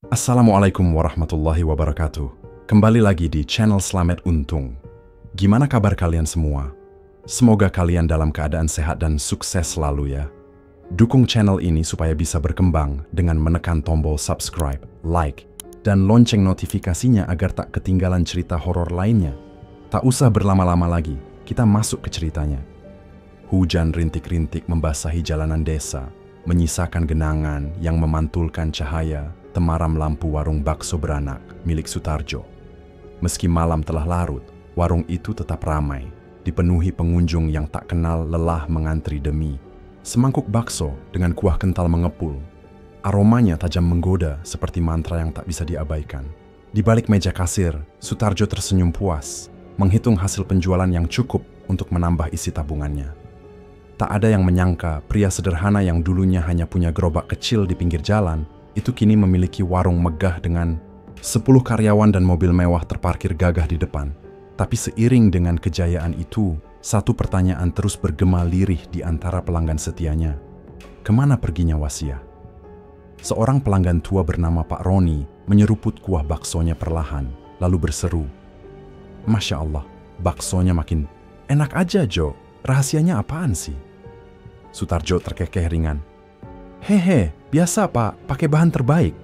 Assalamualaikum warahmatullahi wabarakatuh. Kembali lagi di channel Slamet Untung. Gimana kabar kalian semua? Semoga kalian dalam keadaan sehat dan sukses selalu ya. Dukung channel ini supaya bisa berkembang dengan menekan tombol subscribe, like, dan lonceng notifikasinya agar tak ketinggalan cerita horor lainnya. Tak usah berlama-lama lagi, kita masuk ke ceritanya. Hujan rintik-rintik membasahi jalanan desa, menyisakan genangan yang memantulkan cahaya temaram lampu warung bakso beranak milik Sutarjo. Meski malam telah larut, warung itu tetap ramai, dipenuhi pengunjung yang tak kenal lelah mengantri demi semangkuk bakso dengan kuah kental mengepul. Aromanya tajam menggoda seperti mantra yang tak bisa diabaikan. Di balik meja kasir, Sutarjo tersenyum puas, menghitung hasil penjualan yang cukup untuk menambah isi tabungannya. Tak ada yang menyangka pria sederhana yang dulunya hanya punya gerobak kecil di pinggir jalan, itu kini memiliki warung megah dengan 10 karyawan dan mobil mewah terparkir gagah di depan. Tapi seiring dengan kejayaan itu, satu pertanyaan terus bergema lirih di antara pelanggan setianya. Kemana perginya Wasiah? Seorang pelanggan tua bernama Pak Roni menyeruput kuah baksonya perlahan, lalu berseru, "Masya Allah, baksonya makin enak aja, Jo. Rahasianya apaan sih?" Sutarjo terkekeh ringan. "Hehe, biasa Pak, pakai bahan terbaik.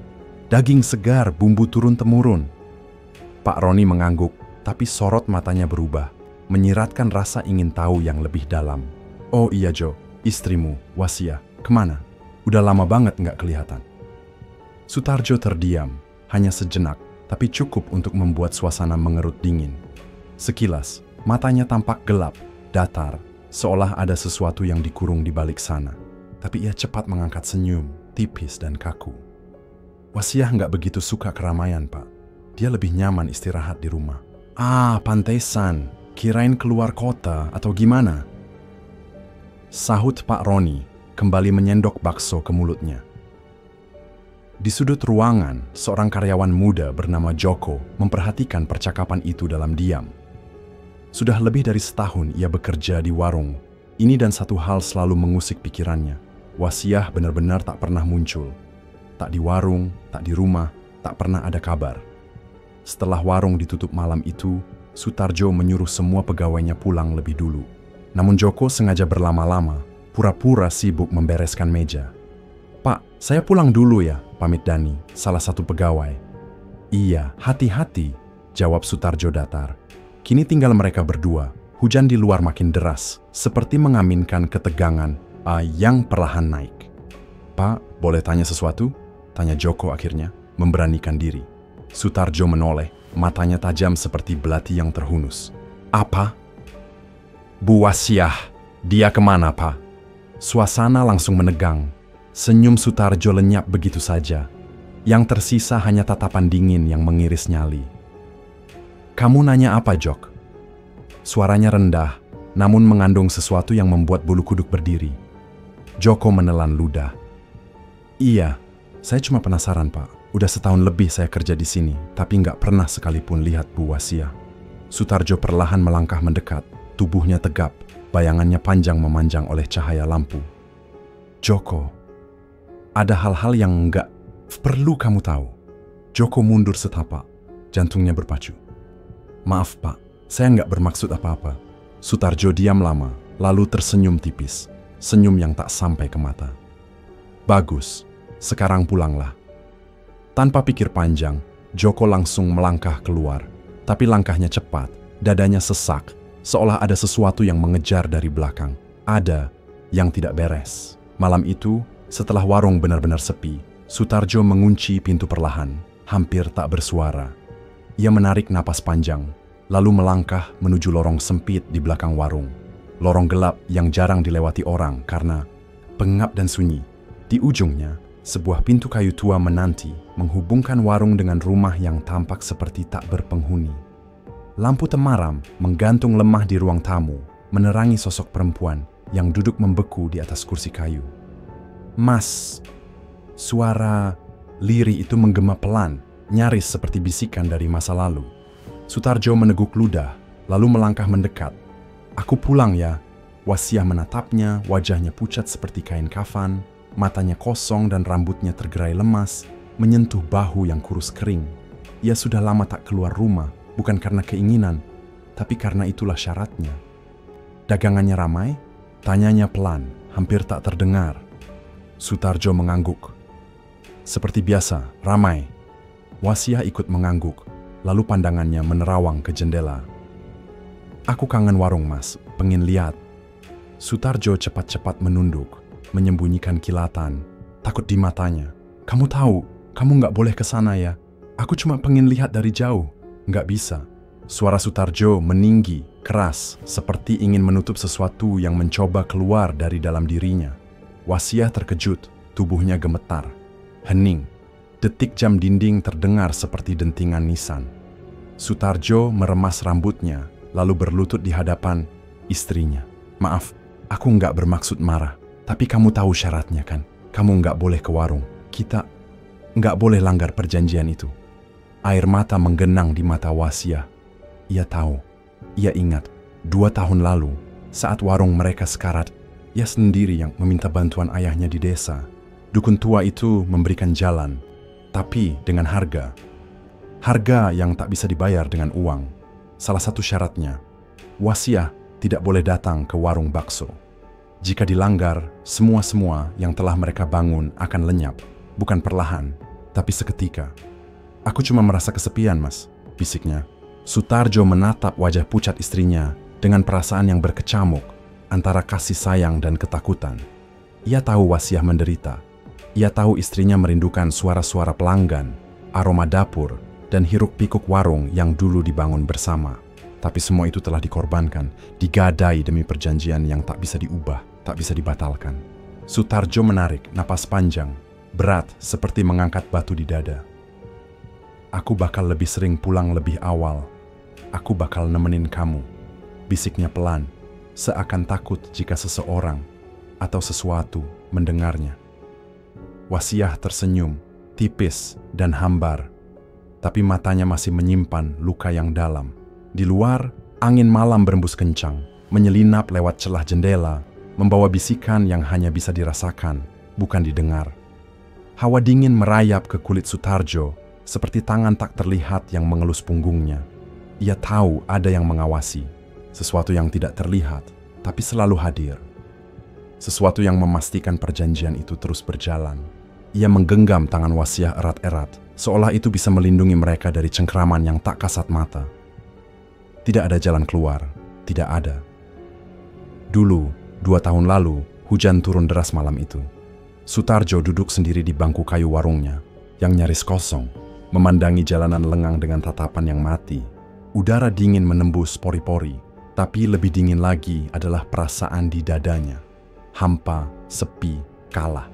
Daging segar, bumbu turun-temurun." Pak Roni mengangguk, tapi sorot matanya berubah, menyiratkan rasa ingin tahu yang lebih dalam. "Oh iya Jo, istrimu, Wasiah, kemana? Udah lama banget nggak kelihatan." Sutarjo terdiam, hanya sejenak, tapi cukup untuk membuat suasana mengerut dingin. Sekilas, matanya tampak gelap, datar, seolah ada sesuatu yang dikurung di balik sana. Tapi ia cepat mengangkat senyum, tipis dan kaku. "Wasiah nggak begitu suka keramaian, Pak. Dia lebih nyaman istirahat di rumah." "Ah, pantesan. Kirain keluar kota atau gimana?" Sahut Pak Roni, kembali menyendok bakso ke mulutnya. Di sudut ruangan, seorang karyawan muda bernama Joko memperhatikan percakapan itu dalam diam. Sudah lebih dari setahun ia bekerja di warung. Ini dan satu hal selalu mengusik pikirannya. Wasiah benar-benar tak pernah muncul. Tak di warung, tak di rumah, tak pernah ada kabar. Setelah warung ditutup malam itu, Sutarjo menyuruh semua pegawainya pulang lebih dulu. Namun Joko sengaja berlama-lama, pura-pura sibuk membereskan meja. "Pak, saya pulang dulu ya," pamit Dani, salah satu pegawai. "Iya, hati-hati," jawab Sutarjo datar. Kini tinggal mereka berdua. Hujan di luar makin deras, seperti mengaminkan ketegangan yang perlahan naik. "Pak, boleh tanya sesuatu?" tanya Joko akhirnya, memberanikan diri. Sutarjo menoleh, matanya tajam seperti belati yang terhunus. "Apa?" "Bu Wasiah, dia kemana, Pak?" Suasana langsung menegang. Senyum Sutarjo lenyap begitu saja. Yang tersisa hanya tatapan dingin yang mengiris nyali. "Kamu nanya apa, Jok?" Suaranya rendah, namun mengandung sesuatu yang membuat bulu kuduk berdiri. Joko menelan ludah. "Iya, saya cuma penasaran, Pak. Udah setahun lebih saya kerja di sini, tapi nggak pernah sekalipun lihat Bu Wasiah." Sutarjo perlahan melangkah mendekat, tubuhnya tegap, bayangannya panjang memanjang oleh cahaya lampu. "Joko, ada hal-hal yang nggak perlu kamu tahu." Joko mundur setapak, jantungnya berpacu. "Maaf Pak, saya nggak bermaksud apa-apa." Sutarjo diam lama, lalu tersenyum tipis. Senyum yang tak sampai ke mata. "Bagus, sekarang pulanglah." Tanpa pikir panjang, Joko langsung melangkah keluar. Tapi langkahnya cepat, dadanya sesak, seolah ada sesuatu yang mengejar dari belakang. Ada yang tidak beres. Malam itu, setelah warung benar-benar sepi, Sutarjo mengunci pintu perlahan, hampir tak bersuara. Ia menarik napas panjang, lalu melangkah menuju lorong sempit di belakang warung. Lorong gelap yang jarang dilewati orang karena pengap dan sunyi. Di ujungnya, sebuah pintu kayu tua menanti, menghubungkan warung dengan rumah yang tampak seperti tak berpenghuni. Lampu temaram menggantung lemah di ruang tamu, menerangi sosok perempuan yang duduk membeku di atas kursi kayu. "Mas," suara lirih itu menggema pelan, nyaris seperti bisikan dari masa lalu. Sutarjo meneguk ludah, lalu melangkah mendekat. "Aku pulang ya." Wasiah menatapnya, wajahnya pucat seperti kain kafan, matanya kosong dan rambutnya tergerai lemas. menyentuh bahu yang kurus kering. Ia sudah lama tak keluar rumah, bukan karena keinginan, tapi karena itulah syaratnya. Dagangannya ramai, tanyanya pelan, hampir tak terdengar. Sutarjo mengangguk. Seperti biasa, ramai. Wasiah ikut mengangguk, lalu pandangannya menerawang ke jendela. Aku kangen warung, Mas, pengen lihat. Sutarjo cepat-cepat menunduk, menyembunyikan kilatan, takut di matanya. Kamu tahu, kamu nggak boleh ke sana ya. Aku cuma pengen lihat dari jauh. Nggak bisa. Suara Sutarjo meninggi, keras, seperti ingin menutup sesuatu yang mencoba keluar dari dalam dirinya. Wasiah terkejut, tubuhnya gemetar. Hening. Detik jam dinding terdengar seperti dentingan nisan. Sutarjo meremas rambutnya, lalu berlutut di hadapan istrinya. Maaf, aku nggak bermaksud marah. Tapi kamu tahu syaratnya kan? Kamu nggak boleh ke warung. Kita nggak boleh langgar perjanjian itu. Air mata menggenang di mata Wasiah. Ia tahu, ia ingat, 2 tahun lalu, saat warung mereka sekarat, ia sendiri yang meminta bantuan ayahnya di desa. Dukun tua itu memberikan jalan, tapi dengan harga. Harga yang tak bisa dibayar dengan uang. Salah satu syaratnya, Wasiah tidak boleh datang ke warung bakso. Jika dilanggar, semua yang telah mereka bangun akan lenyap. Bukan perlahan, tapi seketika. Aku cuma merasa kesepian, Mas, bisiknya. Sutarjo menatap wajah pucat istrinya dengan perasaan yang berkecamuk antara kasih sayang dan ketakutan. Ia tahu Wasiah menderita. Ia tahu istrinya merindukan suara-suara pelanggan, aroma dapur, dan hiruk-pikuk warung yang dulu dibangun bersama. Tapi semua itu telah dikorbankan, digadai demi perjanjian yang tak bisa diubah, tak bisa dibatalkan. Sutarjo menarik napas panjang, berat seperti mengangkat batu di dada. Aku bakal lebih sering pulang lebih awal. Aku bakal nemenin kamu. Bisiknya pelan, seakan takut jika seseorang atau sesuatu mendengarnya. Wasiah tersenyum, tipis dan hambar, tapi matanya masih menyimpan luka yang dalam. Di luar, angin malam berembus kencang, menyelinap lewat celah jendela, membawa bisikan yang hanya bisa dirasakan, bukan didengar. Hawa dingin merayap ke kulit Sutarjo, seperti tangan tak terlihat yang mengelus punggungnya. Ia tahu ada yang mengawasi, sesuatu yang tidak terlihat, tapi selalu hadir. Sesuatu yang memastikan perjanjian itu terus berjalan. Ia menggenggam tangan Wasiah erat-erat, seolah itu bisa melindungi mereka dari cengkraman yang tak kasat mata. Tidak ada jalan keluar, tidak ada. Dulu, 2 tahun lalu, hujan turun deras malam itu. Sutarjo duduk sendiri di bangku kayu warungnya, yang nyaris kosong, memandangi jalanan lengang dengan tatapan yang mati. Udara dingin menembus pori-pori, tapi lebih dingin lagi adalah perasaan di dadanya. Hampa, sepi, kalah.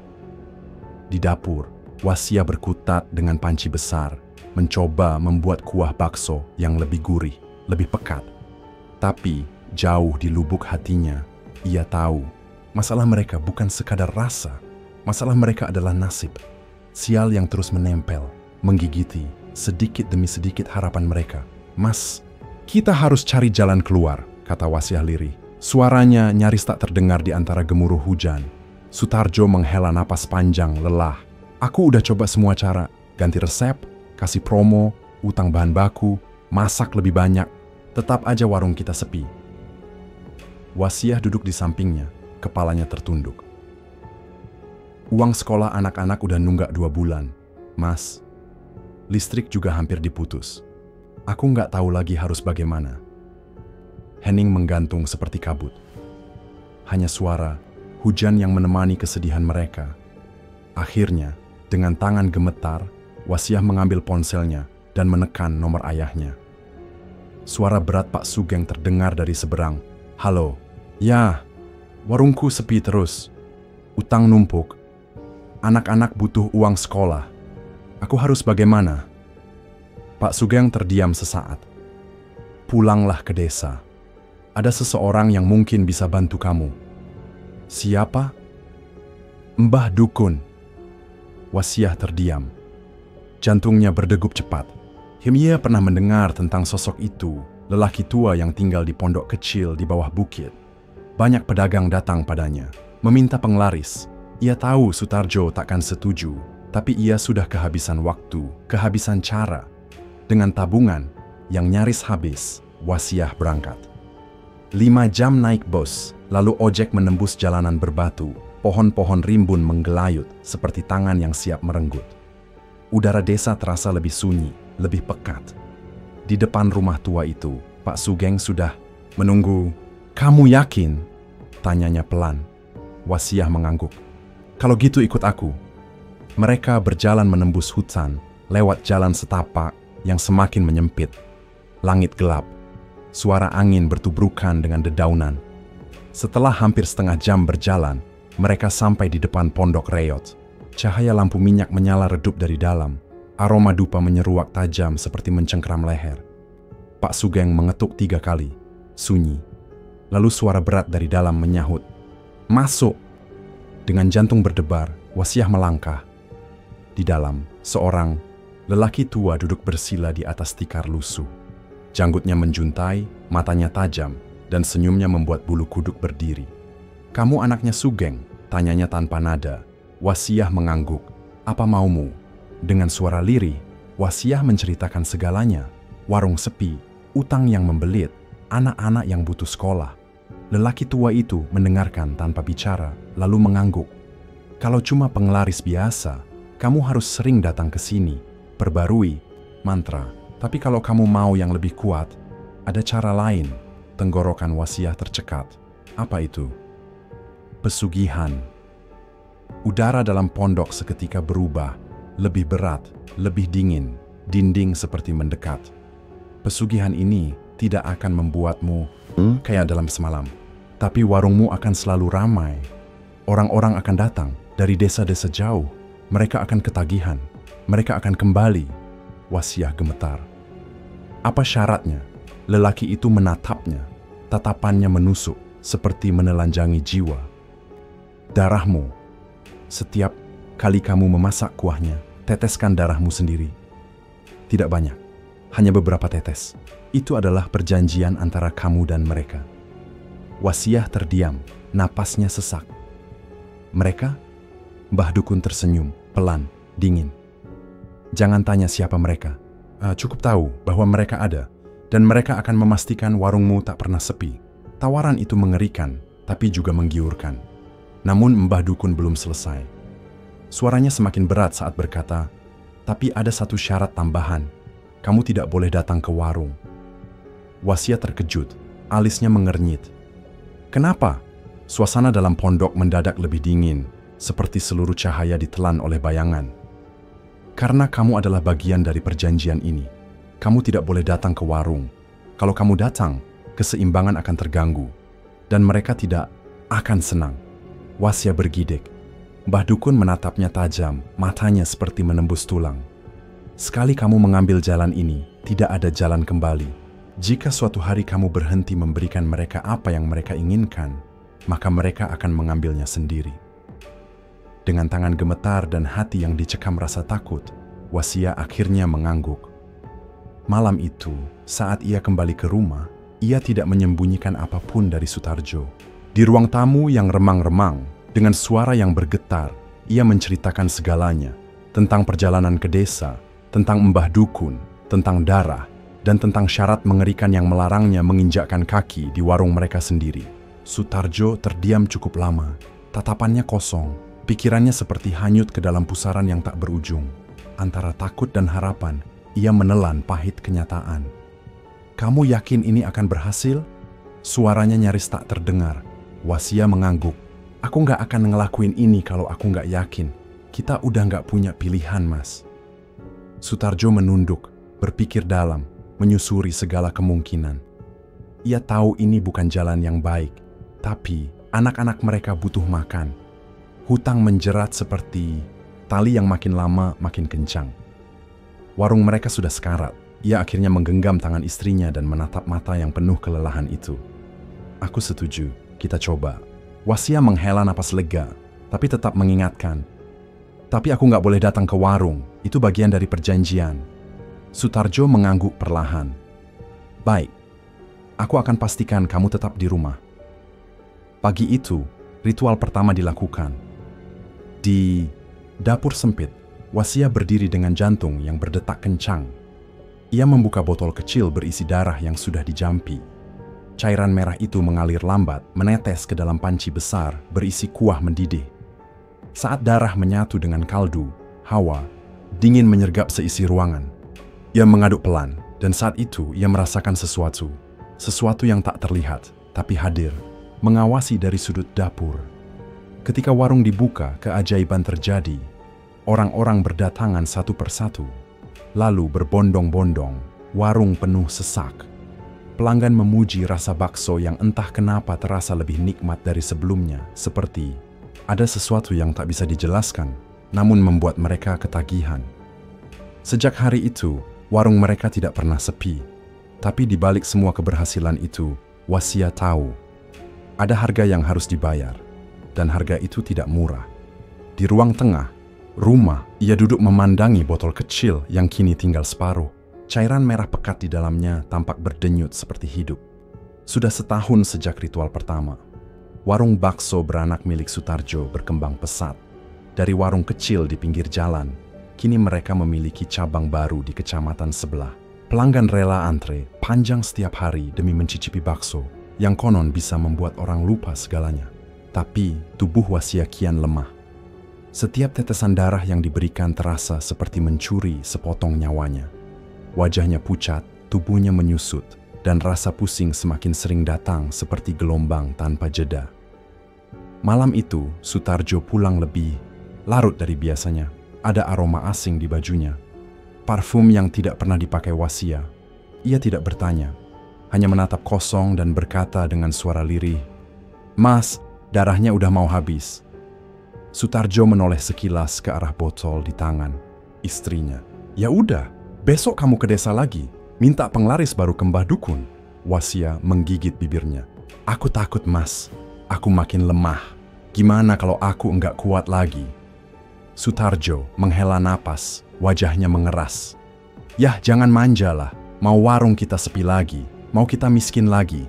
Di dapur, Wasiah berkutat dengan panci besar, mencoba membuat kuah bakso yang lebih gurih, lebih pekat. Tapi, jauh di lubuk hatinya, ia tahu, masalah mereka bukan sekadar rasa. Masalah mereka adalah nasib. Sial yang terus menempel, menggigiti, sedikit demi sedikit harapan mereka. Mas, kita harus cari jalan keluar, kata Wasiah lirih. Suaranya nyaris tak terdengar di antara gemuruh hujan. Sutarjo menghela napas panjang, lelah. Aku udah coba semua cara, ganti resep, kasih promo, utang bahan baku, masak lebih banyak. Tetap aja warung kita sepi. Wasiah duduk di sampingnya, kepalanya tertunduk. Uang sekolah anak-anak udah nunggak 2 bulan. Mas, listrik juga hampir diputus. Aku nggak tahu lagi harus bagaimana. Hening menggantung seperti kabut. Hanya suara, hujan yang menemani kesedihan mereka. Akhirnya, dengan tangan gemetar, Wasiah mengambil ponselnya dan menekan nomor ayahnya. Suara berat Pak Sugeng terdengar dari seberang. Halo, ya, warungku sepi terus. Utang numpuk. Anak-anak butuh uang sekolah. Aku harus bagaimana? Pak Sugeng terdiam sesaat. Pulanglah ke desa. Ada seseorang yang mungkin bisa bantu kamu. Siapa? Mbah Dukun. Wasiah terdiam. Jantungnya berdegup cepat. Ia pernah mendengar tentang sosok itu, lelaki tua yang tinggal di pondok kecil di bawah bukit. Banyak pedagang datang padanya, meminta penglaris. Ia tahu Sutarjo takkan setuju, Tapi ia sudah kehabisan waktu, kehabisan cara. Dengan tabungan yang nyaris habis, Wasiah berangkat. 5 jam naik bus, lalu ojek menembus jalanan berbatu. Pohon-pohon rimbun menggelayut seperti tangan yang siap merenggut. Udara desa terasa lebih sunyi, lebih pekat. Di depan rumah tua itu, Pak Sugeng sudah menunggu. "Kamu yakin?" tanyanya pelan. Wasiah mengangguk. "Kalau gitu ikut aku." Mereka berjalan menembus hutan, lewat jalan setapak yang semakin menyempit. Langit gelap, suara angin bertubrukan dengan dedaunan. Setelah hampir setengah jam berjalan, mereka sampai di depan pondok reot. Cahaya lampu minyak menyala redup dari dalam. Aroma dupa menyeruak tajam seperti mencengkram leher. Pak Sugeng mengetuk 3 kali, sunyi. Lalu suara berat dari dalam menyahut, "Masuk!" Dengan jantung berdebar, Wasiah melangkah. Di dalam, seorang lelaki tua duduk bersila di atas tikar lusuh. Janggutnya menjuntai, matanya tajam, dan senyumnya membuat bulu kuduk berdiri. "Kamu anaknya Sugeng?" tanyanya tanpa nada. Wasiah mengangguk. "Apa maumu?" Dengan suara lirih, Wasiah menceritakan segalanya. Warung sepi, utang yang membelit, anak-anak yang butuh sekolah. Lelaki tua itu mendengarkan tanpa bicara, lalu mengangguk. "Kalau cuma penglaris biasa, kamu harus sering datang ke sini, perbarui mantra. Tapi kalau kamu mau yang lebih kuat, ada cara lain." Tenggorokan Wasiah tercekat. "Apa itu?" Pesugihan. Udara dalam pondok seketika berubah, lebih berat, lebih dingin, dinding seperti mendekat. "Pesugihan ini tidak akan membuatmu kayak dalam semalam, tapi warungmu akan selalu ramai. Orang-orang akan datang dari desa-desa jauh. Mereka akan ketagihan. Mereka akan kembali." Wasiah gemetar. "Apa syaratnya?" Lelaki itu menatapnya. Tatapannya menusuk, seperti menelanjangi jiwa. "Darahmu. Setiap kali kamu memasak kuahnya, teteskan darahmu sendiri. Tidak banyak, hanya beberapa tetes. Itu adalah perjanjian antara kamu dan mereka." Wasiah terdiam, napasnya sesak. "Mereka?" Mbah Dukun tersenyum, pelan, dingin. "Jangan tanya siapa mereka. Cukup tahu bahwa mereka ada, dan mereka akan memastikan warungmu tak pernah sepi." Tawaran itu mengerikan, tapi juga menggiurkan. Namun Mbah Dukun belum selesai. Suaranya semakin berat saat berkata, "Tapi ada satu syarat tambahan. Kamu tidak boleh datang ke warung." Wasiah terkejut, alisnya mengernyit. "Kenapa?" Suasana dalam pondok mendadak lebih dingin, seperti seluruh cahaya ditelan oleh bayangan. "Karena kamu adalah bagian dari perjanjian ini. Kamu tidak boleh datang ke warung. Kalau kamu datang, keseimbangan akan terganggu. Dan mereka tidak akan senang." Wasiah bergidik. Mbah Dukun menatapnya tajam, matanya seperti menembus tulang. "Sekali kamu mengambil jalan ini, tidak ada jalan kembali. Jika suatu hari kamu berhenti memberikan mereka apa yang mereka inginkan, maka mereka akan mengambilnya sendiri." Dengan tangan gemetar dan hati yang dicekam rasa takut, Wasiah akhirnya mengangguk. Malam itu, saat ia kembali ke rumah, ia tidak menyembunyikan apapun dari Sutarjo. Di ruang tamu yang remang-remang, dengan suara yang bergetar, ia menceritakan segalanya. Tentang perjalanan ke desa, tentang Mbah Dukun, tentang darah, dan tentang syarat mengerikan yang melarangnya menginjakkan kaki di warung mereka sendiri. Sutarjo terdiam cukup lama, tatapannya kosong. Pikirannya seperti hanyut ke dalam pusaran yang tak berujung. Antara takut dan harapan, ia menelan pahit kenyataan. "Kamu yakin ini akan berhasil?" Suaranya nyaris tak terdengar. Wasiah mengangguk. "Aku nggak akan ngelakuin ini kalau aku nggak yakin. Kita udah nggak punya pilihan, Mas." Sutarjo menunduk, berpikir dalam, menyusuri segala kemungkinan. Ia tahu ini bukan jalan yang baik, tapi anak-anak mereka butuh makan. Hutang menjerat seperti tali yang makin lama makin kencang. Warung mereka sudah sekarat. Ia akhirnya menggenggam tangan istrinya dan menatap mata yang penuh kelelahan itu. "Aku setuju, kita coba." Wasiah menghela napas lega, tapi tetap mengingatkan. "Tapi aku nggak boleh datang ke warung, itu bagian dari perjanjian." Sutarjo mengangguk perlahan. "Baik, aku akan pastikan kamu tetap di rumah." Pagi itu, ritual pertama dilakukan. Di dapur sempit, Wasia berdiri dengan jantung yang berdetak kencang. Ia membuka botol kecil berisi darah yang sudah dijampi. Cairan merah itu mengalir lambat, menetes ke dalam panci besar berisi kuah mendidih. Saat darah menyatu dengan kaldu, hawa, dingin menyergap seisi ruangan. Ia mengaduk pelan, dan saat itu ia merasakan sesuatu yang tak terlihat, tapi hadir, mengawasi dari sudut dapur. Ketika warung dibuka, keajaiban terjadi. Orang-orang berdatangan satu persatu. Lalu berbondong-bondong, warung penuh sesak. Pelanggan memuji rasa bakso yang entah kenapa terasa lebih nikmat dari sebelumnya, seperti ada sesuatu yang tak bisa dijelaskan, namun membuat mereka ketagihan. Sejak hari itu, warung mereka tidak pernah sepi. Tapi di balik semua keberhasilan itu, Wasia tahu ada harga yang harus dibayar, dan harga itu tidak murah. Di ruang tengah rumah, ia duduk memandangi botol kecil yang kini tinggal separuh. Cairan merah pekat di dalamnya tampak berdenyut seperti hidup. Sudah setahun sejak ritual pertama, warung bakso beranak milik Sutarjo berkembang pesat. Dari warung kecil di pinggir jalan, kini mereka memiliki cabang baru di kecamatan sebelah. Pelanggan rela antre panjang setiap hari demi mencicipi bakso yang konon bisa membuat orang lupa segalanya. Tapi tubuh Wasia kian lemah. Setiap tetesan darah yang diberikan terasa seperti mencuri sepotong nyawanya. Wajahnya pucat, tubuhnya menyusut, dan rasa pusing semakin sering datang seperti gelombang tanpa jeda. Malam itu, Sutarjo pulang lebih larut dari biasanya. Ada aroma asing di bajunya. Parfum yang tidak pernah dipakai Wasia. Ia tidak bertanya, hanya menatap kosong dan berkata dengan suara lirih, "Mas, darahnya udah mau habis." Sutarjo menoleh sekilas ke arah botol di tangan istrinya. "Ya udah, besok kamu ke desa lagi, minta penglaris baru ke Mbah Dukun." Wasia menggigit bibirnya. "Aku takut, Mas. Aku makin lemah. Gimana kalau aku enggak kuat lagi?" Sutarjo menghela napas, wajahnya mengeras. "Yah, jangan manja lah. Mau warung kita sepi lagi, mau kita miskin lagi."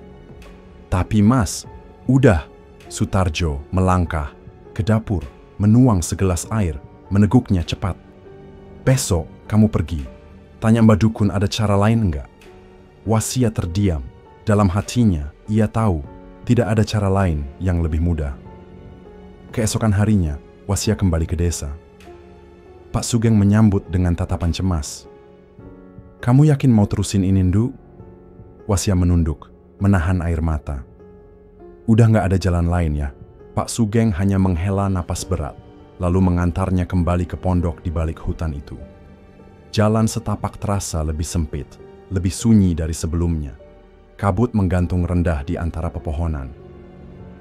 "Tapi Mas, udah." Sutarjo melangkah ke dapur, menuang segelas air, meneguknya cepat. "Besok kamu pergi. Tanya Mbak Dukun ada cara lain enggak?" Wasia terdiam. Dalam hatinya, ia tahu tidak ada cara lain yang lebih mudah. Keesokan harinya, Wasia kembali ke desa. Pak Sugeng menyambut dengan tatapan cemas. "Kamu yakin mau terusin ini, Ndu?" Wasia menunduk, menahan air mata. "Udah nggak ada jalan lain ya." Pak Sugeng hanya menghela napas berat, lalu mengantarnya kembali ke pondok di balik hutan itu. Jalan setapak terasa lebih sempit, lebih sunyi dari sebelumnya. Kabut menggantung rendah di antara pepohonan.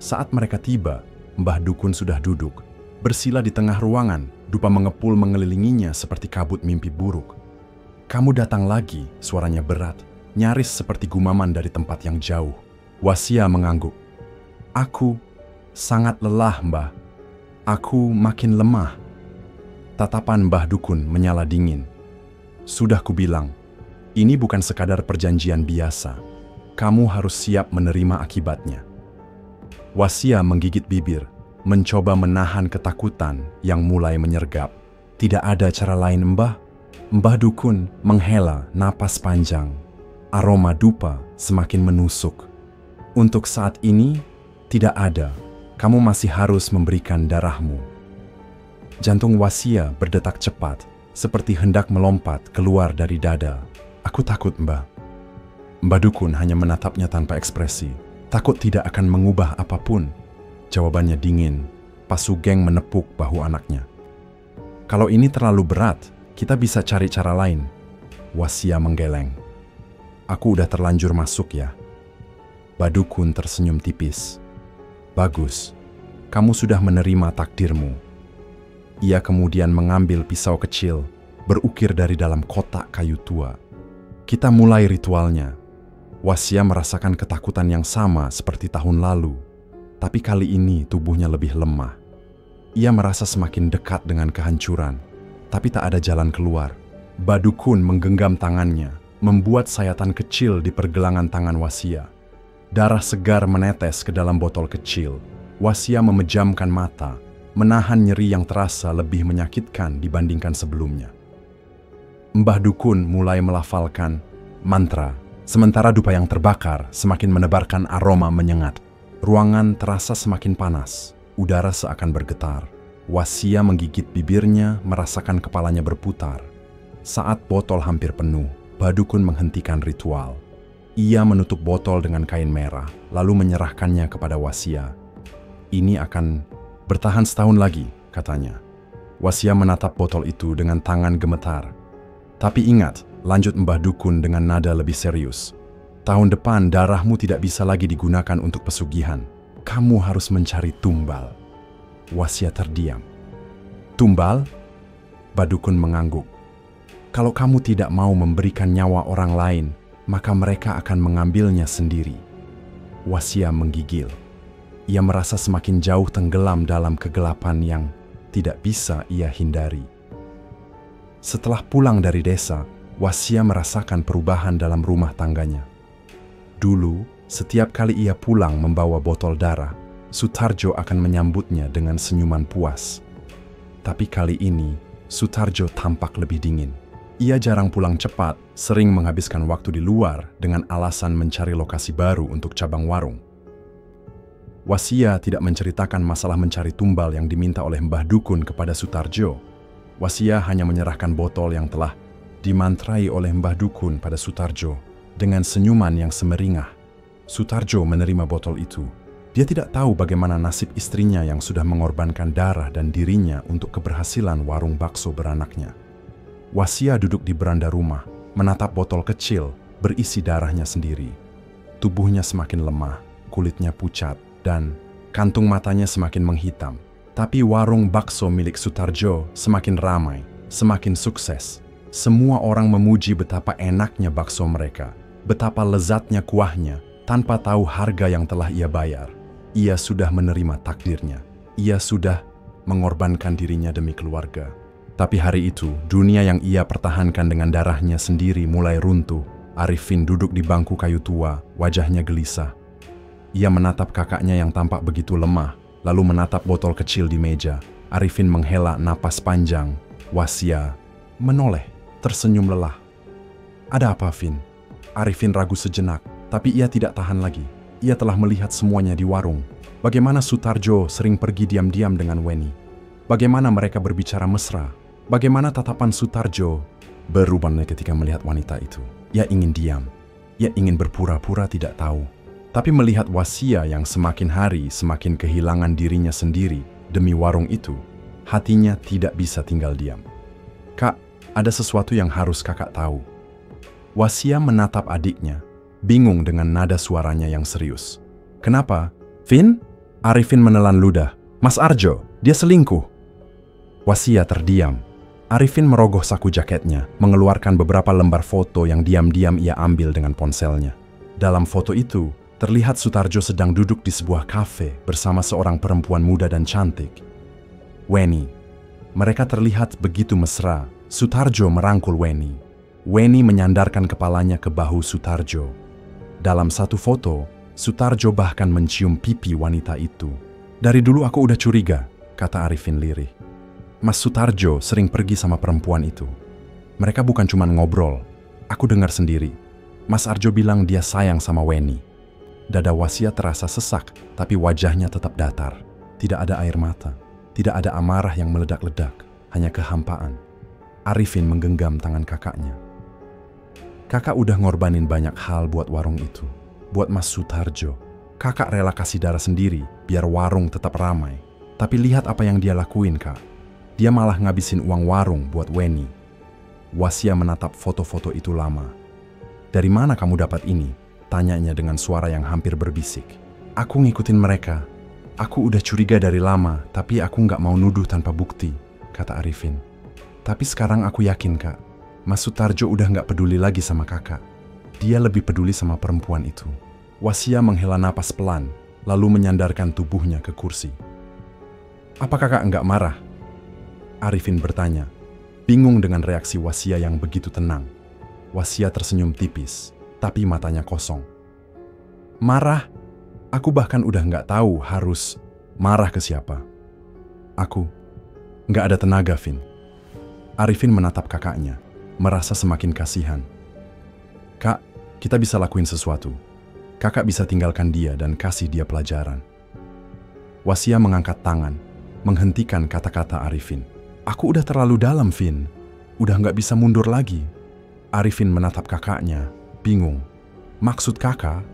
Saat mereka tiba, Mbah Dukun sudah duduk, bersila di tengah ruangan, dupa mengepul mengelilinginya seperti kabut mimpi buruk. "Kamu datang lagi," suaranya berat, nyaris seperti gumaman dari tempat yang jauh. Wasia mengangguk. "Aku sangat lelah, Mbah. Aku makin lemah." Tatapan Mbah Dukun menyala dingin. "Sudah kubilang, ini bukan sekadar perjanjian biasa. Kamu harus siap menerima akibatnya." Wasia menggigit bibir, mencoba menahan ketakutan yang mulai menyergap. "Tidak ada cara lain, Mbah?" Mbah Dukun menghela napas panjang. Aroma dupa semakin menusuk. "Untuk saat ini, tidak ada. Kamu masih harus memberikan darahmu." Jantung Wasia berdetak cepat, seperti hendak melompat keluar dari dada. "Aku takut, Mbah." Mbah Dukun hanya menatapnya tanpa ekspresi. Takut tidak akan mengubah apapun. Jawabannya dingin. Pak Sugeng menepuk bahu anaknya. "Kalau ini terlalu berat, kita bisa cari cara lain." Wasia menggeleng. "Aku udah terlanjur masuk ya." Mbah Dukun tersenyum tipis. "Bagus, kamu sudah menerima takdirmu." Ia kemudian mengambil pisau kecil, berukir dari dalam kotak kayu tua. "Kita mulai ritualnya." Wasia merasakan ketakutan yang sama seperti tahun lalu, tapi kali ini tubuhnya lebih lemah. Ia merasa semakin dekat dengan kehancuran, tapi tak ada jalan keluar. Mbah Dukun menggenggam tangannya, membuat sayatan kecil di pergelangan tangan Wasia. Darah segar menetes ke dalam botol kecil. Wasia memejamkan mata, menahan nyeri yang terasa lebih menyakitkan dibandingkan sebelumnya. Mbah Dukun mulai melafalkan mantra, sementara dupa yang terbakar semakin menebarkan aroma menyengat. Ruangan terasa semakin panas, udara seakan bergetar. Wasia menggigit bibirnya, merasakan kepalanya berputar. Saat botol hampir penuh, Mbah Dukun menghentikan ritual. Ia menutup botol dengan kain merah, lalu menyerahkannya kepada Wasia. Ini akan bertahan setahun lagi, katanya. Wasia menatap botol itu dengan tangan gemetar. Tapi ingat, lanjut Mbah Dukun dengan nada lebih serius. Tahun depan darahmu tidak bisa lagi digunakan untuk pesugihan. Kamu harus mencari tumbal. Wasia terdiam. Tumbal? Mbah Dukun mengangguk. Kalau kamu tidak mau memberikan nyawa orang lain, maka mereka akan mengambilnya sendiri. Wasia menggigil. Ia merasa semakin jauh tenggelam dalam kegelapan yang tidak bisa ia hindari. Setelah pulang dari desa, Wasia merasakan perubahan dalam rumah tangganya. Dulu, setiap kali ia pulang membawa botol darah, Sutarjo akan menyambutnya dengan senyuman puas. Tapi kali ini, Sutarjo tampak lebih dingin. Ia jarang pulang cepat, sering menghabiskan waktu di luar dengan alasan mencari lokasi baru untuk cabang warung. Wasia tidak menceritakan masalah mencari tumbal yang diminta oleh Mbah Dukun kepada Sutarjo. Wasia hanya menyerahkan botol yang telah dimantrai oleh Mbah Dukun pada Sutarjo dengan senyuman yang semeringah. Sutarjo menerima botol itu. Dia tidak tahu bagaimana nasib istrinya yang sudah mengorbankan darah dan dirinya untuk keberhasilan warung bakso beranaknya. Wasia duduk di beranda rumah, menatap botol kecil berisi darahnya sendiri. Tubuhnya semakin lemah, kulitnya pucat, dan kantung matanya semakin menghitam. Tapi warung bakso milik Sutarjo semakin ramai, semakin sukses. Semua orang memuji betapa enaknya bakso mereka, betapa lezatnya kuahnya, tanpa tahu harga yang telah ia bayar. Ia sudah menerima takdirnya. Ia sudah mengorbankan dirinya demi keluarga. Tapi hari itu, dunia yang ia pertahankan dengan darahnya sendiri mulai runtuh. Arifin duduk di bangku kayu tua, wajahnya gelisah. Ia menatap kakaknya yang tampak begitu lemah, lalu menatap botol kecil di meja. Arifin menghela napas panjang. Wasia menoleh, tersenyum lelah. Ada apa, Vin? Arifin ragu sejenak, tapi ia tidak tahan lagi. Ia telah melihat semuanya di warung. Bagaimana Sutarjo sering pergi diam-diam dengan Weni. Bagaimana mereka berbicara mesra. Bagaimana tatapan Sutarjo berubah ketika melihat wanita itu. Ia ingin diam. Ia ingin berpura-pura tidak tahu. Tapi melihat Wasia yang semakin hari semakin kehilangan dirinya sendiri demi warung itu, hatinya tidak bisa tinggal diam. Kak, ada sesuatu yang harus kakak tahu. Wasia menatap adiknya, bingung dengan nada suaranya yang serius. Kenapa? Vin? Arifin menelan ludah. Mas Arjo, dia selingkuh. Wasia terdiam. Arifin merogoh saku jaketnya, mengeluarkan beberapa lembar foto yang diam-diam ia ambil dengan ponselnya. Dalam foto itu, terlihat Sutarjo sedang duduk di sebuah kafe bersama seorang perempuan muda dan cantik. Weni. Mereka terlihat begitu mesra. Sutarjo merangkul Weni. Weni menyandarkan kepalanya ke bahu Sutarjo. Dalam satu foto, Sutarjo bahkan mencium pipi wanita itu. Dari dulu aku udah curiga, kata Arifin lirih. Mas Sutarjo sering pergi sama perempuan itu. Mereka bukan cuma ngobrol. Aku dengar sendiri. Mas Arjo bilang dia sayang sama Weni. Dada Wasia terasa sesak, tapi wajahnya tetap datar. Tidak ada air mata. Tidak ada amarah yang meledak-ledak. Hanya kehampaan. Arifin menggenggam tangan kakaknya. Kakak udah ngorbanin banyak hal buat warung itu. Buat Mas Sutarjo. Kakak rela kasih darah sendiri biar warung tetap ramai. Tapi lihat apa yang dia lakuin, Kak. Dia malah ngabisin uang warung buat Weni. Wasia menatap foto-foto itu lama. Dari mana kamu dapat ini? Tanyanya dengan suara yang hampir berbisik. Aku ngikutin mereka. Aku udah curiga dari lama, tapi aku nggak mau nuduh tanpa bukti, kata Arifin. Tapi sekarang aku yakin, Kak. Mas Sutarjo udah nggak peduli lagi sama kakak. Dia lebih peduli sama perempuan itu. Wasia menghela napas pelan, lalu menyandarkan tubuhnya ke kursi. Apa kakak nggak marah? Arifin bertanya, bingung dengan reaksi Wasia yang begitu tenang. Wasia tersenyum tipis, tapi matanya kosong. Marah? Aku bahkan udah nggak tahu harus marah ke siapa. Aku. Nggak ada tenaga, Vin. Arifin menatap kakaknya, merasa semakin kasihan. Kak, kita bisa lakuin sesuatu. Kakak bisa tinggalkan dia dan kasih dia pelajaran. Wasia mengangkat tangan, menghentikan kata-kata Arifin. Aku udah terlalu dalam, Vin. Udah nggak bisa mundur lagi. Arifin menatap kakaknya, bingung. Maksud kakak?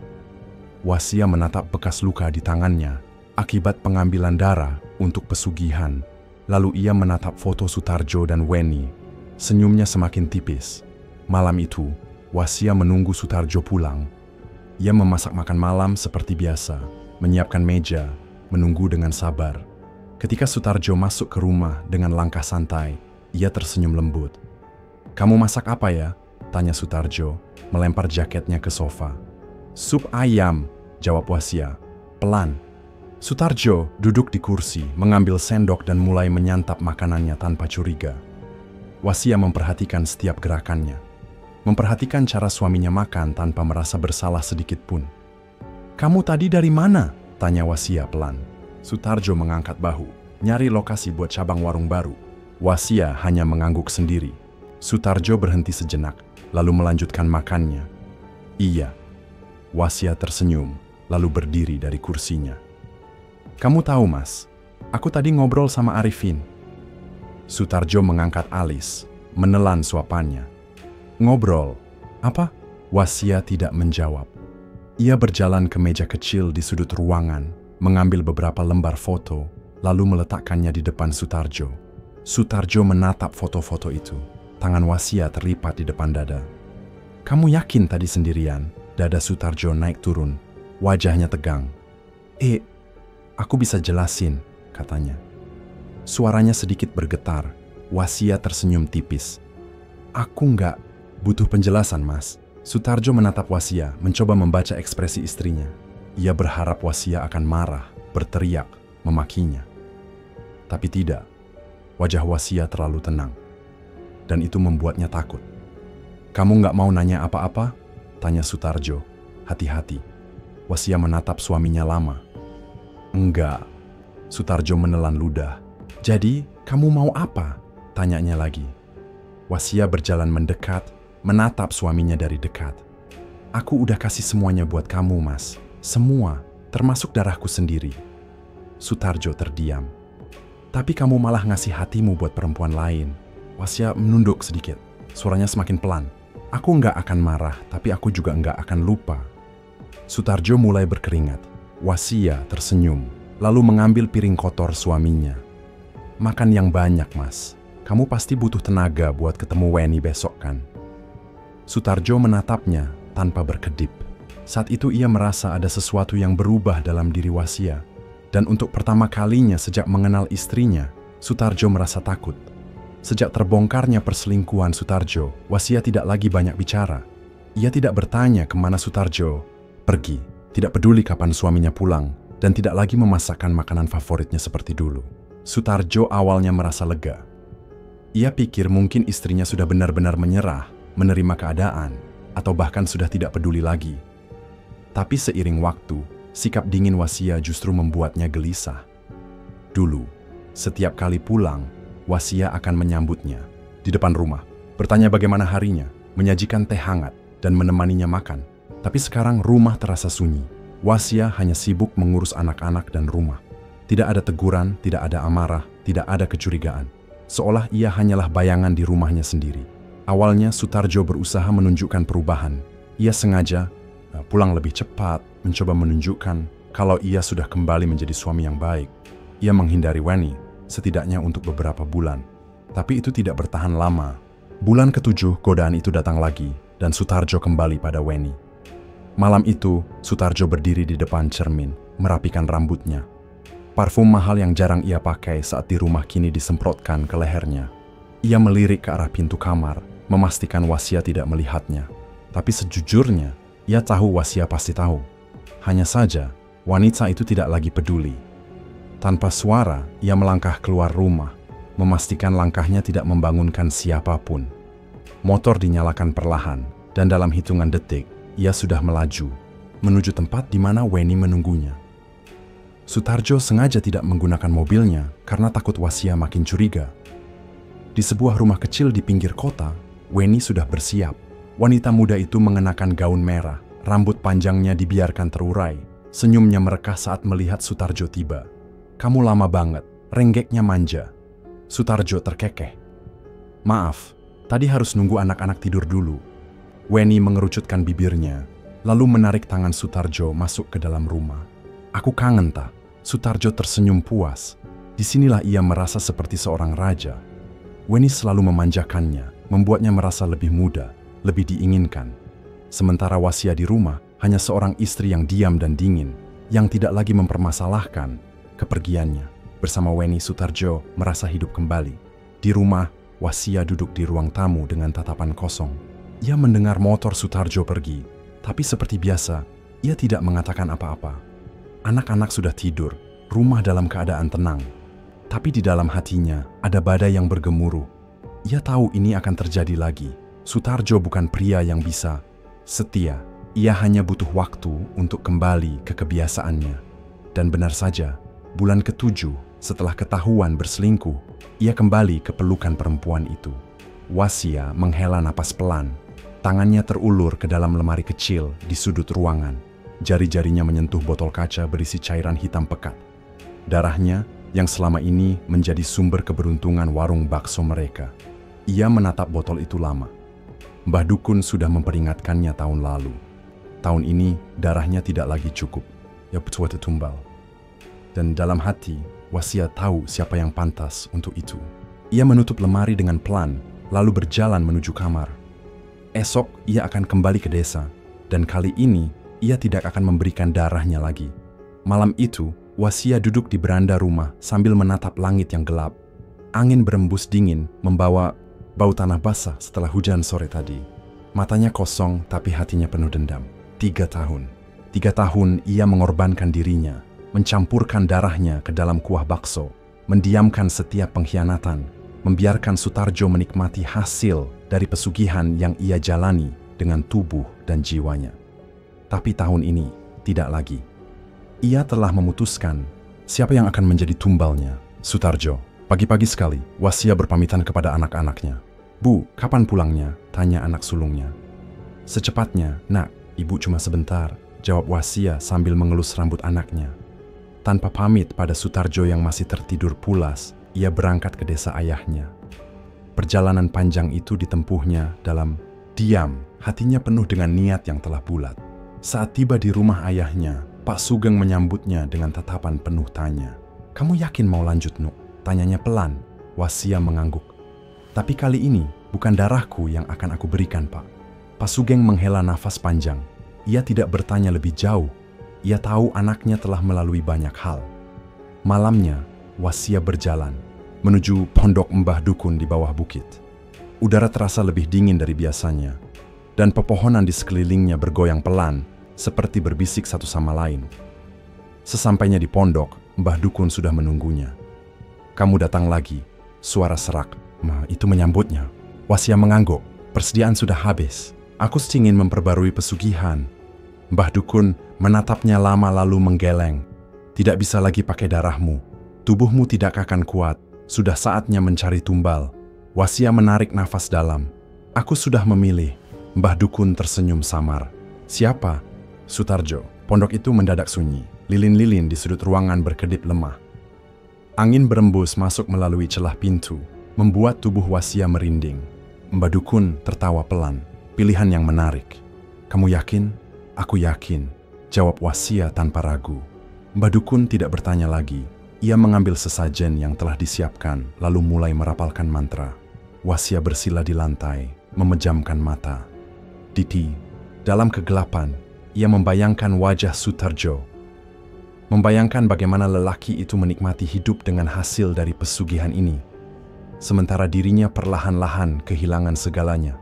Wasia menatap bekas luka di tangannya akibat pengambilan darah untuk pesugihan. Lalu ia menatap foto Sutarjo dan Weni. Senyumnya semakin tipis. Malam itu, Wasia menunggu Sutarjo pulang. Ia memasak makan malam seperti biasa, menyiapkan meja, menunggu dengan sabar. Ketika Sutarjo masuk ke rumah dengan langkah santai, ia tersenyum lembut. "Kamu masak apa ya?" tanya Sutarjo, melempar jaketnya ke sofa. "Sup ayam," jawab Wasia, pelan. Sutarjo duduk di kursi, mengambil sendok dan mulai menyantap makanannya tanpa curiga. Wasia memperhatikan setiap gerakannya. Memperhatikan cara suaminya makan tanpa merasa bersalah sedikit pun. "Kamu tadi dari mana?" tanya Wasia pelan. Sutarjo mengangkat bahu, nyari lokasi buat cabang warung baru. Wasia hanya mengangguk sendiri. Sutarjo berhenti sejenak, lalu melanjutkan makannya. "Iya." Wasia tersenyum, lalu berdiri dari kursinya. "Kamu tahu, Mas, aku tadi ngobrol sama Arifin." Sutarjo mengangkat alis, menelan suapannya. "Ngobrol? Apa?" Wasia tidak menjawab. Ia berjalan ke meja kecil di sudut ruangan, mengambil beberapa lembar foto, lalu meletakkannya di depan Sutarjo. Sutarjo menatap foto-foto itu. Tangan Wasia terlipat di depan dada. "Kamu yakin tadi sendirian?" Dada Sutarjo naik turun, wajahnya tegang. Aku bisa jelasin," katanya. Suaranya sedikit bergetar. Wasia tersenyum tipis. "Aku nggak butuh penjelasan, Mas." Sutarjo menatap Wasia, mencoba membaca ekspresi istrinya. Ia berharap Wasia akan marah, berteriak, memakinya. Tapi tidak. Wajah Wasia terlalu tenang. Dan itu membuatnya takut. "Kamu nggak mau nanya apa-apa?" tanya Sutarjo. Hati-hati. Wasia menatap suaminya lama. "Enggak." Sutarjo menelan ludah. "Jadi, kamu mau apa?" tanyanya lagi. Wasia berjalan mendekat, menatap suaminya dari dekat. "Aku udah kasih semuanya buat kamu, Mas. Semua, termasuk darahku sendiri." Sutarjo terdiam. "Tapi kamu malah ngasih hatimu buat perempuan lain." Wasia menunduk sedikit. Suaranya semakin pelan. "Aku nggak akan marah, tapi aku juga nggak akan lupa." Sutarjo mulai berkeringat. Wasia tersenyum, lalu mengambil piring kotor suaminya. "Makan yang banyak, Mas. Kamu pasti butuh tenaga buat ketemu Weni besok kan?" Sutarjo menatapnya tanpa berkedip. Saat itu ia merasa ada sesuatu yang berubah dalam diri Wasia. Dan untuk pertama kalinya sejak mengenal istrinya, Sutarjo merasa takut. Sejak terbongkarnya perselingkuhan Sutarjo, Wasia tidak lagi banyak bicara. Ia tidak bertanya kemana Sutarjo pergi. Tidak peduli kapan suaminya pulang, dan tidak lagi memasakkan makanan favoritnya seperti dulu. Sutarjo awalnya merasa lega. Ia pikir mungkin istrinya sudah benar-benar menyerah, menerima keadaan, atau bahkan sudah tidak peduli lagi. Tapi seiring waktu, sikap dingin Wasia justru membuatnya gelisah. Dulu, setiap kali pulang, Wasia akan menyambutnya di depan rumah, bertanya bagaimana harinya, menyajikan teh hangat, dan menemaninya makan. Tapi sekarang rumah terasa sunyi. Wasia hanya sibuk mengurus anak-anak dan rumah. Tidak ada teguran, tidak ada amarah, tidak ada kecurigaan. Seolah ia hanyalah bayangan di rumahnya sendiri. Awalnya Sutarjo berusaha menunjukkan perubahan. Ia sengaja pulang lebih cepat, mencoba menunjukkan kalau ia sudah kembali menjadi suami yang baik. Ia menghindari Weni, setidaknya untuk beberapa bulan. Tapi itu tidak bertahan lama. Bulan ke-7, godaan itu datang lagi, dan Sutarjo kembali pada Weni. Malam itu, Sutarjo berdiri di depan cermin, merapikan rambutnya. Parfum mahal yang jarang ia pakai saat di rumah kini disemprotkan ke lehernya. Ia melirik ke arah pintu kamar, memastikan Wasia tidak melihatnya. Tapi sejujurnya, ia tahu Wasia pasti tahu. Hanya saja, wanita itu tidak lagi peduli. Tanpa suara, ia melangkah keluar rumah, memastikan langkahnya tidak membangunkan siapapun. Motor dinyalakan perlahan, dan dalam hitungan detik, ia sudah melaju, menuju tempat di mana Weni menunggunya. Sutarjo sengaja tidak menggunakan mobilnya karena takut Wasia makin curiga. Di sebuah rumah kecil di pinggir kota, Weni sudah bersiap. Wanita muda itu mengenakan gaun merah, rambut panjangnya dibiarkan terurai. Senyumnya merekah saat melihat Sutarjo tiba. "Kamu lama banget," renggeknya manja. Sutarjo terkekeh. "Maaf, tadi harus nunggu anak-anak tidur dulu." Weni mengerucutkan bibirnya, lalu menarik tangan Sutarjo masuk ke dalam rumah. "Aku kangen, Ta." Sutarjo tersenyum puas. Disinilah ia merasa seperti seorang raja. Weni selalu memanjakannya, membuatnya merasa lebih muda, lebih diinginkan. Sementara Wasia di rumah hanya seorang istri yang diam dan dingin, yang tidak lagi mempermasalahkan kepergiannya. Bersama Weni, Sutarjo merasa hidup kembali. Di rumah, Wasia duduk di ruang tamu dengan tatapan kosong. Ia mendengar motor Sutarjo pergi, tapi seperti biasa, ia tidak mengatakan apa-apa. Anak-anak sudah tidur, rumah dalam keadaan tenang. Tapi di dalam hatinya ada badai yang bergemuruh. Ia tahu ini akan terjadi lagi. Sutarjo bukan pria yang bisa setia. Ia hanya butuh waktu untuk kembali ke kebiasaannya. Dan benar saja, bulan ke-7 setelah ketahuan berselingkuh, ia kembali ke pelukan perempuan itu. Wasia menghela napas pelan. Tangannya terulur ke dalam lemari kecil di sudut ruangan. Jari-jarinya menyentuh botol kaca berisi cairan hitam pekat. Darahnya yang selama ini menjadi sumber keberuntungan warung bakso mereka. Ia menatap botol itu lama. Mbah Dukun sudah memperingatkannya tahun lalu. Tahun ini darahnya tidak lagi cukup. Ya betul tumbal. Dan dalam hati, Wasia tahu siapa yang pantas untuk itu. Ia menutup lemari dengan pelan, lalu berjalan menuju kamar. Esok ia akan kembali ke desa, dan kali ini ia tidak akan memberikan darahnya lagi. Malam itu, Wasia duduk di beranda rumah sambil menatap langit yang gelap. Angin berembus dingin membawa bau tanah basah setelah hujan sore tadi. Matanya kosong tapi hatinya penuh dendam. 3 tahun. 3 tahun ia mengorbankan dirinya, mencampurkan darahnya ke dalam kuah bakso, mendiamkan setiap pengkhianatan, membiarkan Sutarjo menikmati hasil dari pesugihan yang ia jalani dengan tubuh dan jiwanya. Tapi tahun ini tidak lagi. Ia telah memutuskan siapa yang akan menjadi tumbalnya. Sutarjo. Pagi-pagi sekali, Wasia berpamitan kepada anak-anaknya. "Bu, kapan pulangnya?" tanya anak sulungnya. "Secepatnya, Nak. Ibu cuma sebentar," jawab Wasia sambil mengelus rambut anaknya. Tanpa pamit pada Sutarjo yang masih tertidur pulas, ia berangkat ke desa ayahnya. Perjalanan panjang itu ditempuhnya dalam diam, hatinya penuh dengan niat yang telah bulat. Saat tiba di rumah ayahnya, Pak Sugeng menyambutnya dengan tatapan penuh tanya. "Kamu yakin mau lanjut, Nuk?" tanyanya pelan. Wasia mengangguk. "Tapi kali ini bukan darahku yang akan aku berikan, Pak." Pak Sugeng menghela nafas panjang. Ia tidak bertanya lebih jauh. Ia tahu anaknya telah melalui banyak hal. Malamnya, Wasia berjalan menuju pondok Mbah Dukun di bawah bukit. Udara terasa lebih dingin dari biasanya, dan pepohonan di sekelilingnya bergoyang pelan, seperti berbisik satu sama lain. Sesampainya di pondok, Mbah Dukun sudah menunggunya. "Kamu datang lagi," suara serak. Itu menyambutnya. Wasia mengangguk. "Persediaan sudah habis. Aku ingin memperbarui pesugihan." Mbah Dukun menatapnya lama lalu menggeleng. "Tidak bisa lagi pakai darahmu. Tubuhmu tidak akan kuat. Sudah saatnya mencari tumbal." Wasia menarik nafas dalam. "Aku sudah memilih." Mbah Dukun tersenyum samar. "Siapa?" "Sutarjo." Pondok itu mendadak sunyi. Lilin-lilin di sudut ruangan berkedip lemah. Angin berembus masuk melalui celah pintu, membuat tubuh Wasia merinding. Mbah Dukun tertawa pelan. "Pilihan yang menarik." "Kamu yakin?" "Aku yakin," jawab Wasia tanpa ragu. Mbah Dukun tidak bertanya lagi. Ia mengambil sesajen yang telah disiapkan, lalu mulai merapalkan mantra. Wasia bersila di lantai, memejamkan mata. Dalam kegelapan, ia membayangkan wajah Sutarjo. Membayangkan bagaimana lelaki itu menikmati hidup dengan hasil dari pesugihan ini. Sementara dirinya perlahan-lahan kehilangan segalanya.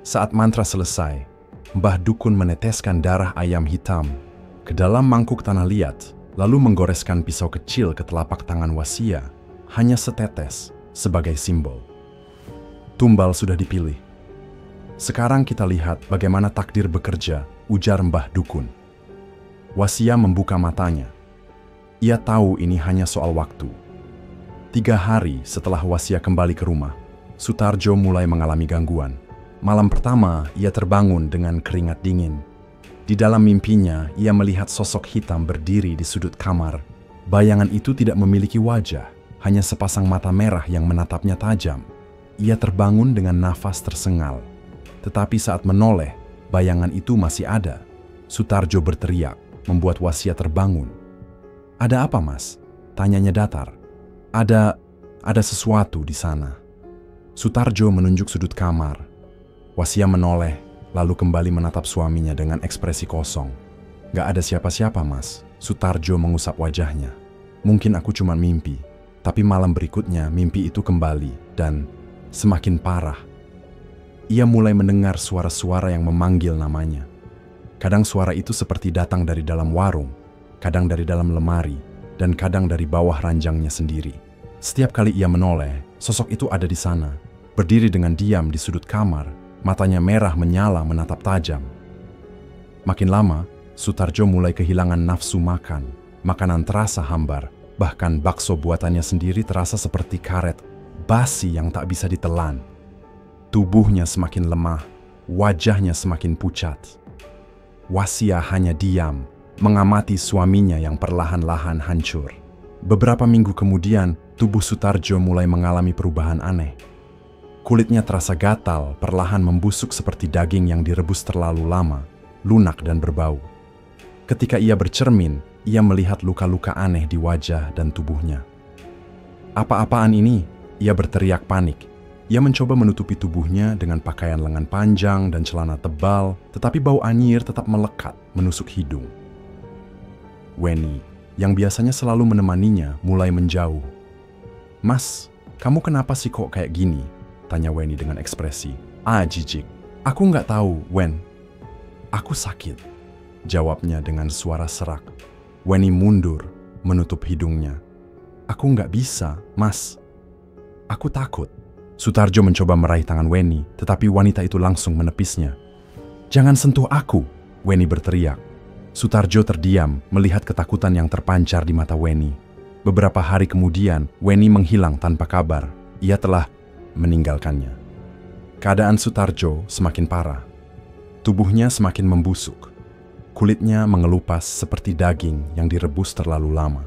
Saat mantra selesai, Mbah Dukun meneteskan darah ayam hitam ke dalam mangkuk tanah liat, lalu menggoreskan pisau kecil ke telapak tangan Wasia, hanya setetes sebagai simbol. Tumbal sudah dipilih. "Sekarang kita lihat bagaimana takdir bekerja," ujar Mbah Dukun. Wasia membuka matanya. Ia tahu ini hanya soal waktu. 3 hari setelah Wasia kembali ke rumah, Sutarjo mulai mengalami gangguan. Malam pertama, ia terbangun dengan keringat dingin. Di dalam mimpinya, ia melihat sosok hitam berdiri di sudut kamar. Bayangan itu tidak memiliki wajah, hanya sepasang mata merah yang menatapnya tajam. Ia terbangun dengan nafas tersengal. Tetapi saat menoleh, bayangan itu masih ada. Sutarjo berteriak, membuat Wasia terbangun. "Ada apa, Mas?" tanyanya datar. Ada sesuatu di sana." Sutarjo menunjuk sudut kamar. Wasia menoleh, lalu kembali menatap suaminya dengan ekspresi kosong. "Gak ada siapa-siapa, Mas." Sutarjo mengusap wajahnya. "Mungkin aku cuma mimpi." Tapi malam berikutnya mimpi itu kembali dan semakin parah. Ia mulai mendengar suara-suara yang memanggil namanya. Kadang suara itu seperti datang dari dalam warung, kadang dari dalam lemari, dan kadang dari bawah ranjangnya sendiri. Setiap kali ia menoleh, sosok itu ada di sana, berdiri dengan diam di sudut kamar, matanya merah menyala menatap tajam. Makin lama, Sutarjo mulai kehilangan nafsu makan. Makanan terasa hambar, bahkan bakso buatannya sendiri terasa seperti karet basi yang tak bisa ditelan. Tubuhnya semakin lemah, wajahnya semakin pucat. Wasia hanya diam, mengamati suaminya yang perlahan-lahan hancur. Beberapa minggu kemudian, tubuh Sutarjo mulai mengalami perubahan aneh. Kulitnya terasa gatal, perlahan membusuk seperti daging yang direbus terlalu lama, lunak dan berbau. Ketika ia bercermin, ia melihat luka-luka aneh di wajah dan tubuhnya. "Apa-apaan ini?" Ia berteriak panik. Ia mencoba menutupi tubuhnya dengan pakaian lengan panjang dan celana tebal, tetapi bau anyir tetap melekat, menusuk hidung. Weni, yang biasanya selalu menemaninya, mulai menjauh. "Mas, kamu kenapa sih kok kayak gini?" tanya Weni dengan ekspresi. Jijik. "Aku nggak tahu, Wen. Aku sakit," jawabnya dengan suara serak. Weni mundur, menutup hidungnya. "Aku nggak bisa, Mas. Aku takut." Sutarjo mencoba meraih tangan Weni, tetapi wanita itu langsung menepisnya. "Jangan sentuh aku," Weni berteriak. Sutarjo terdiam melihat ketakutan yang terpancar di mata Weni. Beberapa hari kemudian, Weni menghilang tanpa kabar. Ia telah meninggalkannya. Keadaan Sutarjo semakin parah. Tubuhnya semakin membusuk. Kulitnya mengelupas seperti daging yang direbus terlalu lama.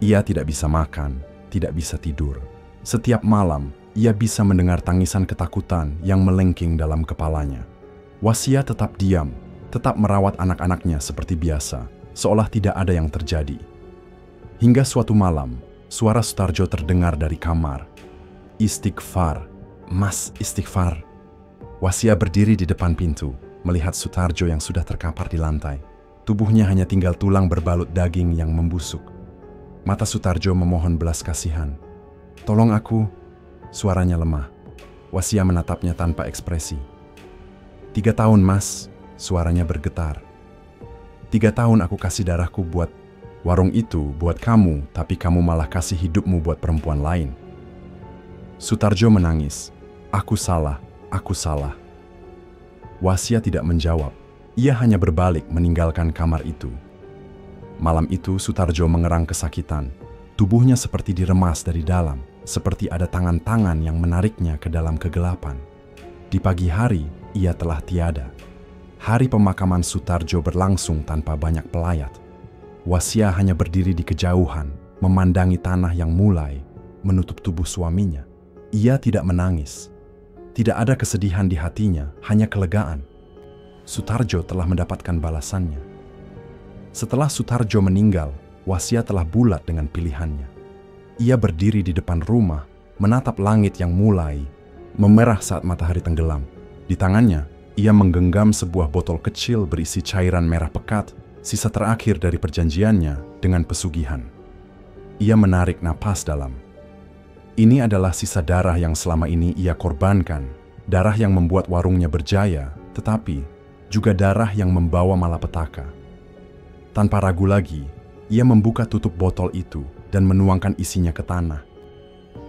Ia tidak bisa makan, tidak bisa tidur. Setiap malam, ia bisa mendengar tangisan ketakutan yang melengking dalam kepalanya. Wasia tetap diam, tetap merawat anak-anaknya seperti biasa, seolah tidak ada yang terjadi. Hingga suatu malam, suara Sutarjo terdengar dari kamar. "Istighfar, Mas, istighfar." Wasia berdiri di depan pintu, melihat Sutarjo yang sudah terkapar di lantai. Tubuhnya hanya tinggal tulang berbalut daging yang membusuk. Mata Sutarjo memohon belas kasihan. "Tolong aku." Suaranya lemah. Wasia menatapnya tanpa ekspresi. 3 tahun, Mas." Suaranya bergetar. 3 tahun aku kasih darahku buat warung itu, buat kamu, tapi kamu malah kasih hidupmu buat perempuan lain." Sutarjo menangis. Aku salah." Wasia tidak menjawab. Ia hanya berbalik meninggalkan kamar itu. Malam itu Sutarjo mengerang kesakitan. Tubuhnya seperti diremas dari dalam, seperti ada tangan-tangan yang menariknya ke dalam kegelapan. Di pagi hari, ia telah tiada. Hari pemakaman Sutarjo berlangsung tanpa banyak pelayat. Wasia hanya berdiri di kejauhan, memandangi tanah yang mulai menutup tubuh suaminya. Ia tidak menangis. Tidak ada kesedihan di hatinya, hanya kelegaan. Sutarjo telah mendapatkan balasannya. Setelah Sutarjo meninggal, Wasia telah bulat dengan pilihannya. Ia berdiri di depan rumah, menatap langit yang mulai memerah saat matahari tenggelam. Di tangannya, ia menggenggam sebuah botol kecil berisi cairan merah pekat, sisa terakhir dari perjanjiannya dengan pesugihan. Ia menarik napas dalam. Ini adalah sisa darah yang selama ini ia korbankan, darah yang membuat warungnya berjaya, tetapi juga darah yang membawa malapetaka. Tanpa ragu lagi, ia membuka tutup botol itu dan menuangkan isinya ke tanah.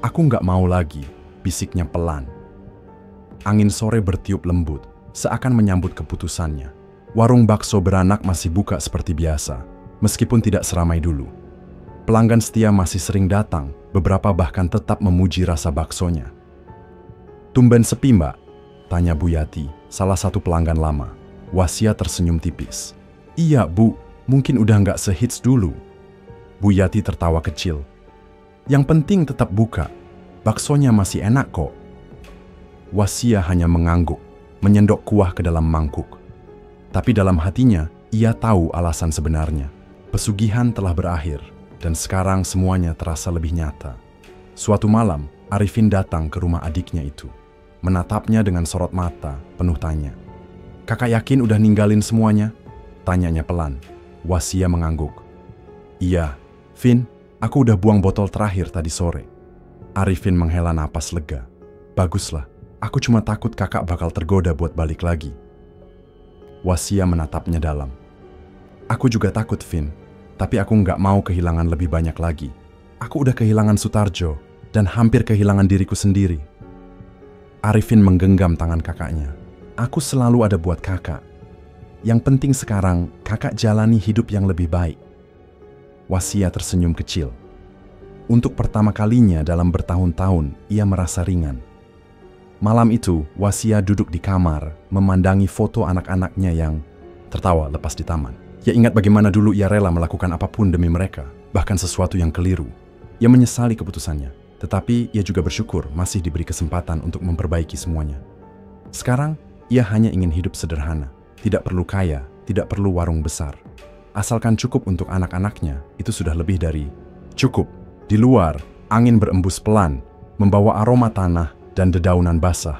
"Aku nggak mau lagi," bisiknya pelan. Angin sore bertiup lembut, seakan menyambut keputusannya. Warung bakso beranak masih buka seperti biasa, meskipun tidak seramai dulu. Pelanggan setia masih sering datang, beberapa bahkan tetap memuji rasa baksonya. "Tumben sepi, Mbak?" tanya Bu Yati, salah satu pelanggan lama. Wasia tersenyum tipis. "Iya, Bu, mungkin udah nggak sehits dulu." Bu Yati tertawa kecil. "Yang penting tetap buka, baksonya masih enak kok." Wasia hanya mengangguk, menyendok kuah ke dalam mangkuk. Tapi dalam hatinya, ia tahu alasan sebenarnya. Pesugihan telah berakhir, dan sekarang semuanya terasa lebih nyata. Suatu malam, Arifin datang ke rumah adiknya itu. Menatapnya dengan sorot mata, penuh tanya. "Kakak yakin udah ninggalin semuanya?" tanyanya pelan. Wasia mengangguk. "Iya, Vin, aku udah buang botol terakhir tadi sore." Arifin menghela napas lega. "Baguslah, aku cuma takut kakak bakal tergoda buat balik lagi." Wasia menatapnya dalam. "Aku juga takut, Vin. Tapi aku nggak mau kehilangan lebih banyak lagi. Aku udah kehilangan Sutarjo dan hampir kehilangan diriku sendiri." Arifin menggenggam tangan kakaknya. "Aku selalu ada buat kakak. Yang penting sekarang kakak jalani hidup yang lebih baik." Wasia tersenyum kecil. Untuk pertama kalinya dalam bertahun-tahun, ia merasa ringan. Malam itu, Wasia duduk di kamar, memandangi foto anak-anaknya yang tertawa lepas di taman. Ia ingat bagaimana dulu ia rela melakukan apapun demi mereka, bahkan sesuatu yang keliru. Ia menyesali keputusannya, tetapi ia juga bersyukur masih diberi kesempatan untuk memperbaiki semuanya. Sekarang, ia hanya ingin hidup sederhana, tidak perlu kaya, tidak perlu warung besar. Asalkan cukup untuk anak-anaknya, itu sudah lebih dari cukup. Di luar, angin berembus pelan, membawa aroma tanah dan dedaunan basah.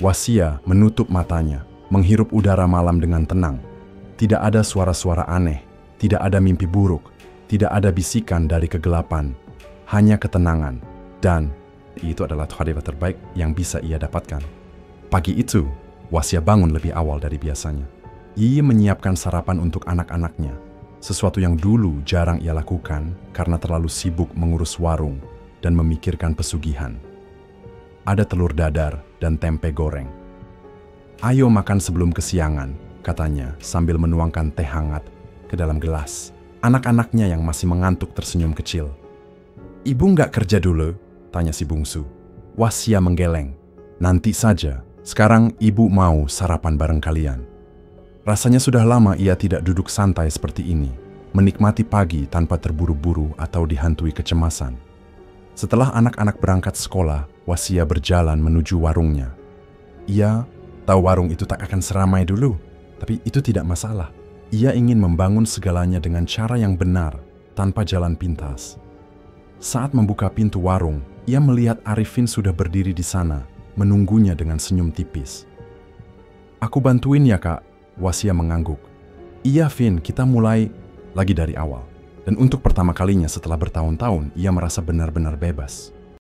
Wasia menutup matanya, menghirup udara malam dengan tenang. Tidak ada suara-suara aneh, tidak ada mimpi buruk, tidak ada bisikan dari kegelapan, hanya ketenangan. Dan itu adalah hadiah terbaik yang bisa ia dapatkan. Pagi itu, Wasia bangun lebih awal dari biasanya. Ia menyiapkan sarapan untuk anak-anaknya, sesuatu yang dulu jarang ia lakukan karena terlalu sibuk mengurus warung dan memikirkan pesugihan. Ada telur dadar dan tempe goreng. "Ayo makan sebelum kesiangan," katanya sambil menuangkan teh hangat ke dalam gelas. Anak-anaknya yang masih mengantuk tersenyum kecil. "Ibu nggak kerja dulu?" tanya si bungsu. Wasia menggeleng. "Nanti saja, sekarang ibu mau sarapan bareng kalian." Rasanya sudah lama ia tidak duduk santai seperti ini, menikmati pagi tanpa terburu-buru atau dihantui kecemasan. Setelah anak-anak berangkat sekolah, Wasia berjalan menuju warungnya. Ia tahu warung itu tak akan seramai dulu, tapi itu tidak masalah. Ia ingin membangun segalanya dengan cara yang benar, tanpa jalan pintas. Saat membuka pintu warung, ia melihat Arifin sudah berdiri di sana, menunggunya dengan senyum tipis. "Aku bantuin ya, Kak," Wasia mengangguk. "Iya, Vin, kita mulai lagi dari awal." Dan untuk pertama kalinya setelah bertahun-tahun, ia merasa benar-benar bebas.